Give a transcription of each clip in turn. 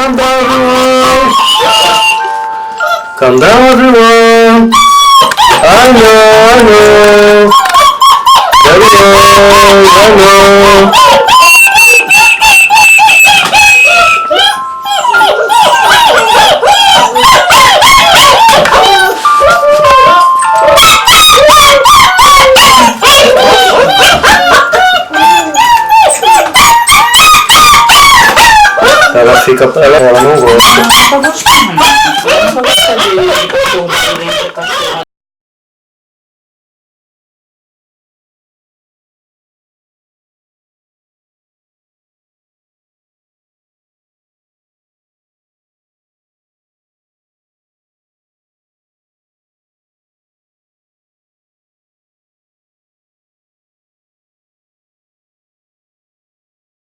Calm down, everyone. Calm down, everyone. I know. Everyone, I know. Ela fica, ela não gosta. Ela não tá gostando de cachorro dentro da cachorra.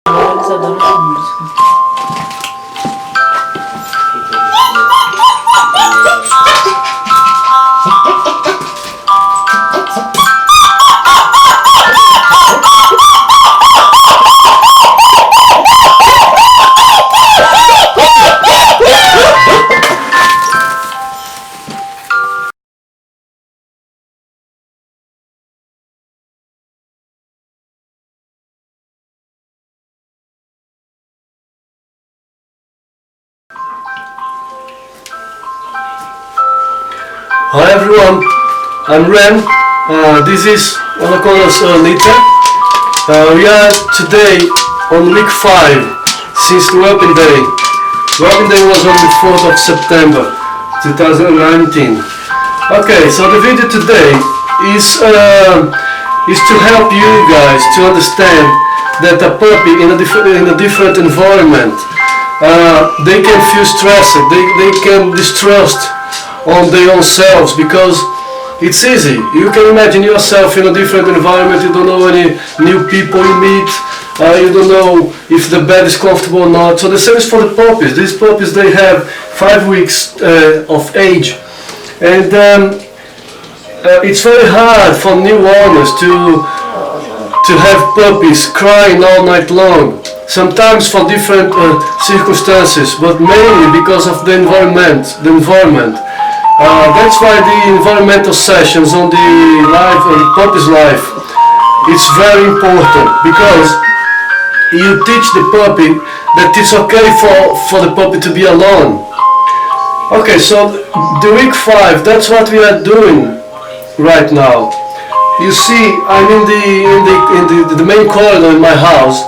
Eles adoram a música. Hi everyone, I'm Ren. This is what I call us Lita. We are today on week 5 since the Wellbeing Day. Wellbeing Day was on the 4th of September 2019. Okay, so the video today is to help you guys to understand that a puppy in a different environment, they can feel stressed, they can distrust on their own selves, because it's easy. You can imagine yourself in a different environment, you don't know any new people you meet, you don't know if the bed is comfortable or not. So the same is for the puppies. These puppies, they have 5 weeks of age, and it's very hard for new owners to have puppies crying all night long, sometimes for different circumstances, but mainly because of the environment. That's why the environmental sessions on the puppy's life, it's very important, because you teach the puppy that it's okay for the puppy to be alone. Okay, so the week 5, that's what we are doing right now. You see, I'm in the main corridor in my house.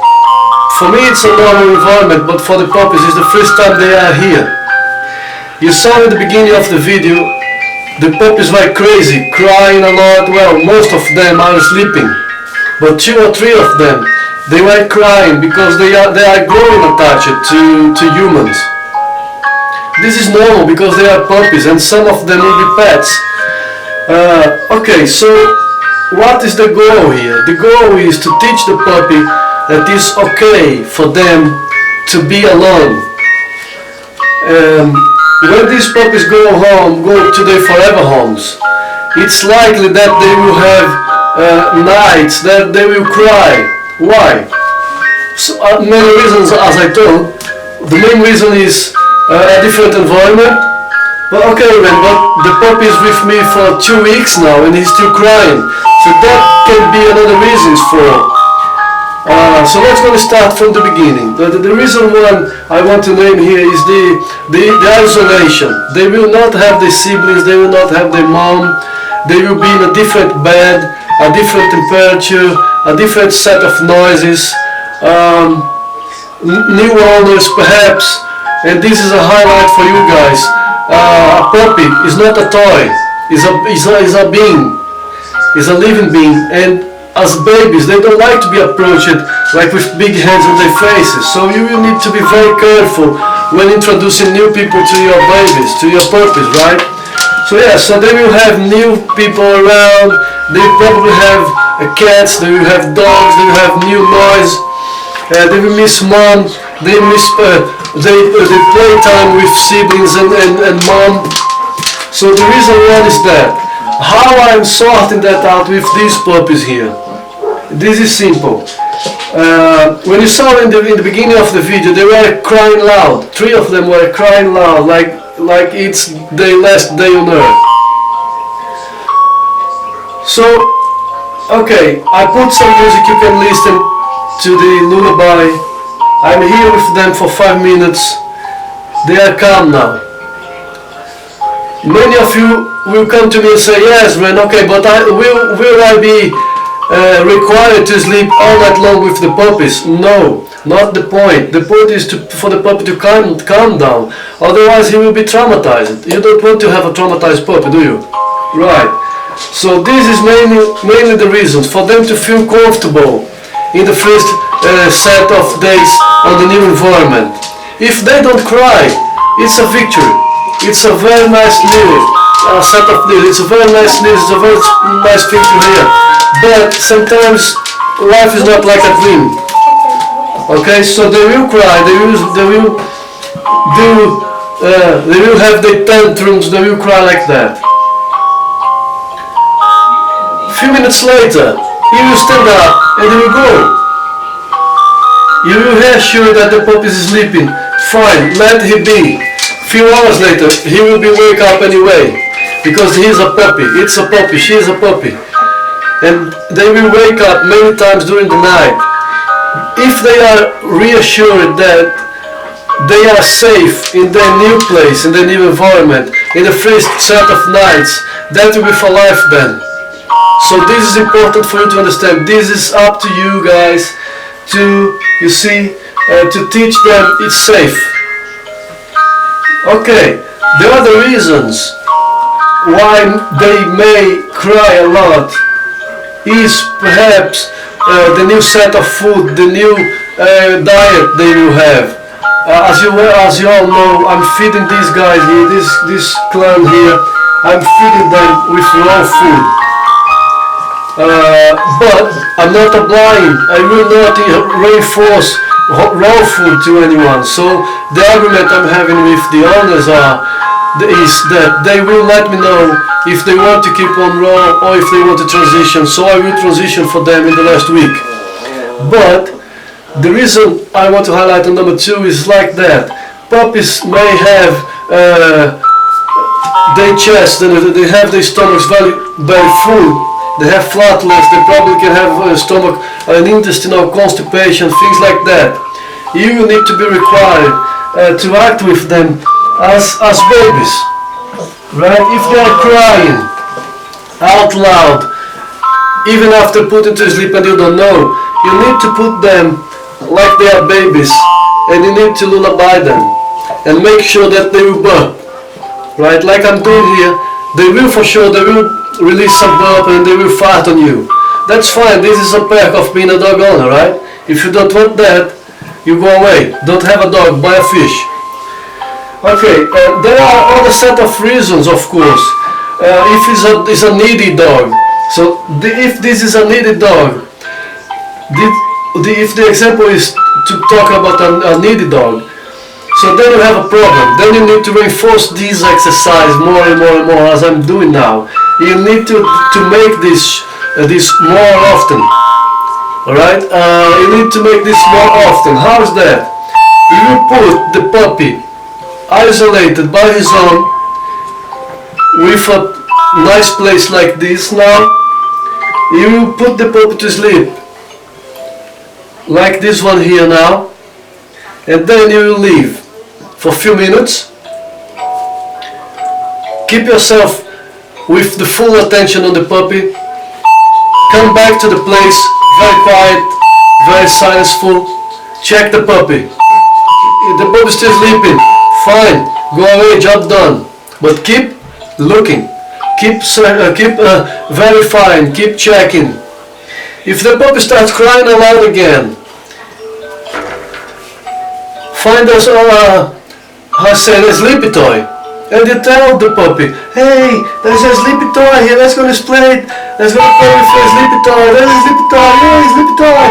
For me it's a normal environment, but for the puppies it's the first time they are here. You saw at the beginning of the video, the puppies were crazy, crying a lot. Well, most of them are sleeping, but 2 or 3 of them, they were crying because they are growing attached to humans. This is normal because they are puppies, and some of them will be pets. Okay, so what is the goal here? The goal is to teach the puppy that it's okay for them to be alone. When these puppies go to their forever homes, it's likely that they will have nights that they will cry. Why? So, many reasons, as I told. The main reason is a different environment. But okay, but the puppy is with me for 2 weeks now and he's still crying. So that can be another reason for. So let's go start from the beginning. The reason one I want to name here is the isolation. They will not have their siblings, they will not have their mom, they will be in a different bed, a different temperature, a different set of noises, new owners perhaps, and this is a highlight for you guys. A puppy is not a toy, is a being, is a living being, and as babies, they don't like to be approached like with big hands on their faces. So you will need to be very careful when introducing new people to your babies, to your puppies, right? So yeah, so they will have new people around, they probably have cats, they will have dogs, they will have new noise, they will miss mom, they miss they play time with siblings and mom. So the reason one is that. How I'm sorting that out with these puppies here. This is simple. When you saw in the beginning of the video, they were crying loud. 3 of them were crying loud, like it's their last day on earth. So, okay, I put some music, you can listen to the lullaby. I'm here with them for 5 minutes. They are calm now. Many of you will come to me and say, yes, man, okay, but will I be required to sleep all night long with the puppies? No, not the point. The point is for the puppy to calm down. Otherwise he will be traumatized. You don't want to have a traumatized puppy, do you? Right. So this is mainly the reasons, for them to feel comfortable in the first set of days on the new environment. If they don't cry, it's a victory. It's a very nice news, a set of news. It's a very nice news, it's a very nice thing to hear. But sometimes life is not like a dream. Okay, so they will cry, they will have their tantrums, they will cry like that. A few minutes later, he will stand up and he will go. You will reassure that the puppy is sleeping. Fine, let him be. Few hours later, he will be wake up anyway, because he is a puppy. It's a puppy, she is a puppy, and they will wake up many times during the night. If they are reassured that they are safe in their new place, in their new environment, in the first set of nights, that will be for life then. So this is important for you to understand. This is up to you guys to, you see, to teach them it's safe. Okay, the other reasons why they may cry a lot is perhaps the new set of food, the new diet they will have. As you all know, I'm feeding these guys here, this clan here, I'm feeding them with raw food. But I'm not obliging, I will not reinforce raw food to anyone. So the argument I'm having with the owners is that they will let me know if they want to keep on raw or if they want to transition. So I will transition for them in the last week. But the reason I want to highlight on number 2 is like that. Puppies may have their chest and they have their stomachs very full. They have flatulence, they probably can have stomach and intestinal constipation, things like that. You need to be required to act with them as babies, right? If they are crying out loud, even after putting to sleep and you don't know, you need to put them like they are babies, and you need to lullaby them and make sure that they will burp, right? Like I'm doing here, they will for sure, they will release some burp and they will fart on you. That's fine, this is a perk of being a dog owner, right? If you don't want that, you go away. Don't have a dog, buy a fish. Okay, there are other set of reasons, of course. If it's a needy dog, so if this is a needy dog, if the example is to talk about a needy dog, so then you have a problem. Then you need to reinforce this exercise more and more and more, as I'm doing now. You need to make this more often. Alright? You need to make this more often. How is that? You will put the puppy isolated by his own with a nice place like this now. You will put the puppy to sleep like this one here now, and then you will leave for a few minutes. Keep yourself with the full attention on the puppy. Come back to the place, very quiet, very silenceful. Check the puppy. If the puppy is still sleeping, fine, go away, job done. But keep looking, keep verifying, keep checking. If the puppy starts crying aloud again, find us a sleepy toy. And you tell the puppy, hey, there's a sleepy toy here, let's go to play it. Let's go play with a sleepy toy, there's a sleepy toy, hey, sleepy toy.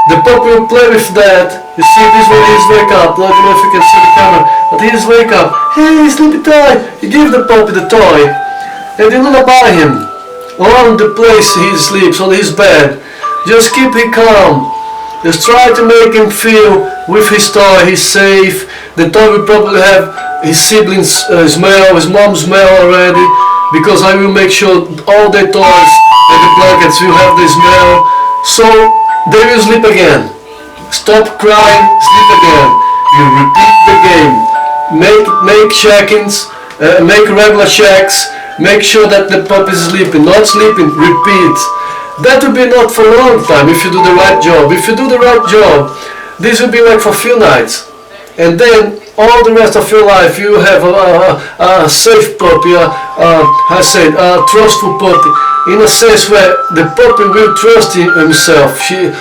The puppy will play with that. You see, this one is wake up. I don't know if you can see the camera, but he is wake up. Hey, sleepy toy. You give the puppy the toy, and you lullaby him on the place he sleeps, on his bed. Just keep him calm. Just try to make him feel with his toy he's safe. The toy will probably have his siblings smell, his mom's smell already, because I will make sure all the toys and the blankets will have the smell. So they will sleep again. Stop crying, sleep again. You repeat the game. Make check-ins, make regular checks. Make sure that the puppy is sleeping, not sleeping. Repeat. That will be not for a long time if you do the right job. If you do the right job, this will be like for a few nights. And then all the rest of your life you have a safe puppy, I said, a trustful puppy. In a sense where the puppy will trust himself. He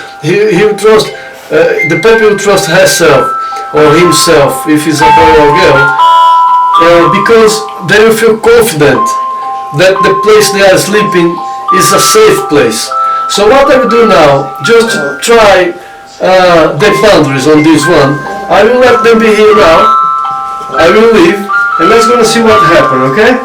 will trust, the puppy will trust herself or himself if he's a boy or girl. Because they will feel confident that the place they are sleeping is a safe place. So what I will do now, just try the boundaries on this one. I will let them be here now. I will leave and let's go and see what happens, okay?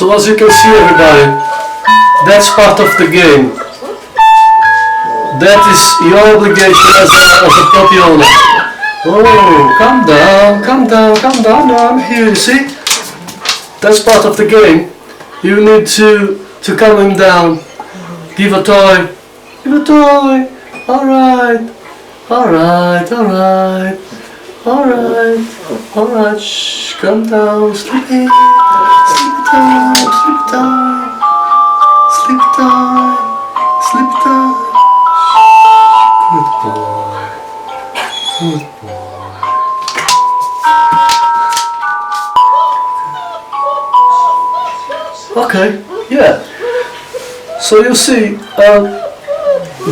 So as you can see, everybody, that's part of the game. That is your obligation as a puppy owner. Oh, calm down, calm down, calm down. No, I'm here, you see? That's part of the game. You need to calm him down. Give a toy. Give a toy. Alright. Alright, alright. Alright. Alright. Shh, calm down. Sleepy. Sleep time. Sleep time. Sleep time. Sleep time. Good boy. Good boy. Okay, yeah. So you see,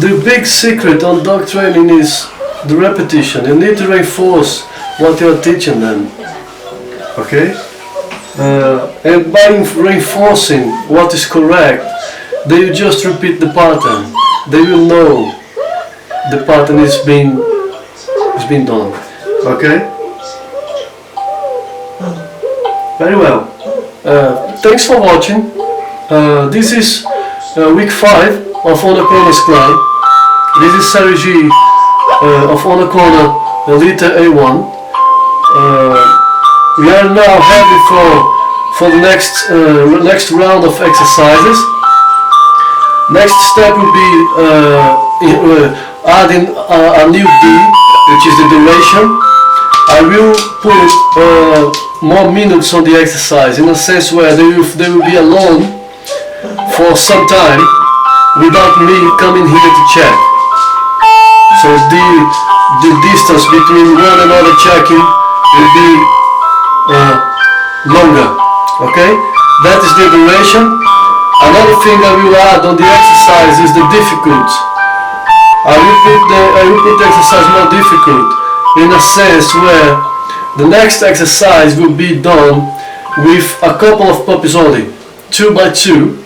the big secret on dog training is the repetition. You need to reinforce what you're teaching them. Okay? And by reinforcing what is correct, they will just repeat the pattern. They will know the pattern is being done. Okay? Very well. Thanks for watching. This is week 5 of Onakona's clan. This is Sergi of Onakona Elite A1. We are now heading for the next round of exercises. Next step will be adding a new D, which is the duration. I will put more minutes on the exercise, in a sense where they will be alone for some time without me coming here to check. So the distance between one and another check-in will be longer. Okay, that is the duration. Another thing I will add on the exercise is the difficulty. I will put the exercise more difficult in a sense where the next exercise will be done with a couple of puppies only, 2 by 2.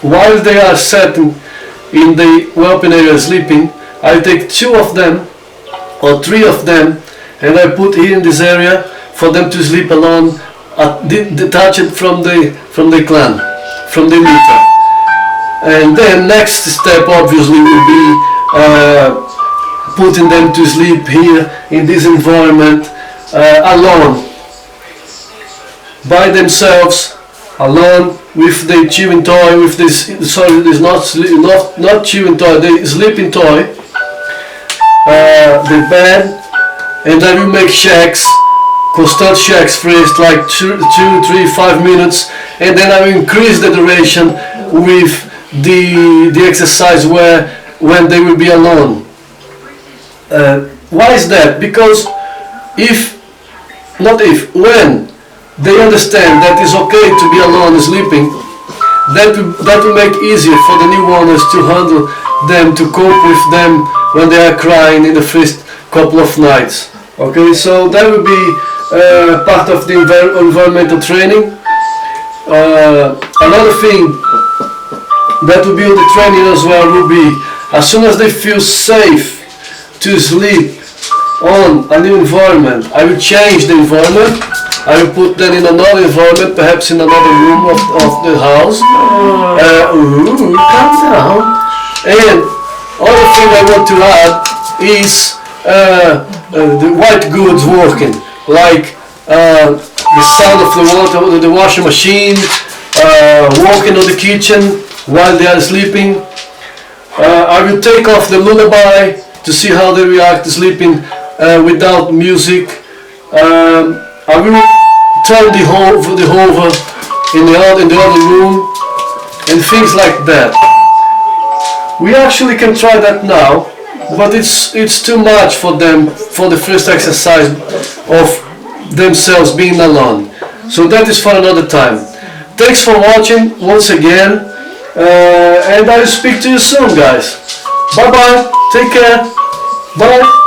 While they are sitting in the whelping area sleeping, I take 2 of them or 3 of them and I put here in this area for them to sleep alone, detached from the clan, from the litter. And then next step obviously will be putting them to sleep here in this environment alone, by themselves, alone, with the chewing toy, with this, sorry, it's not chewing toy, the sleeping toy, the bed, and I will make checks, constant checks first, like 2, 3, 5 minutes, and then I will increase the duration with the exercise when they will be alone. Why is that? Because when they understand that it's okay to be alone and sleeping, that will make easier for the new owners to handle them, to cope with them when they are crying in the first couple of nights. Okay, so that will be part of the environmental training. Another thing that will be on the training as well will be, as soon as they feel safe to sleep on a new environment, I will change the environment. I will put them in another environment, perhaps in another room of the house. Calm down. And other thing I want to add is the white goods working, like the sound of the water, the washing machine, walking on the kitchen while they are sleeping. I will take off the lullaby to see how they react to sleeping without music. I will turn the hover in the other room and things like that. We actually can try that now, but it's too much for them for the first exercise of themselves being alone. So that is for another time. Thanks for watching once again, and I will speak to you soon, guys. Bye bye. Take care. Bye.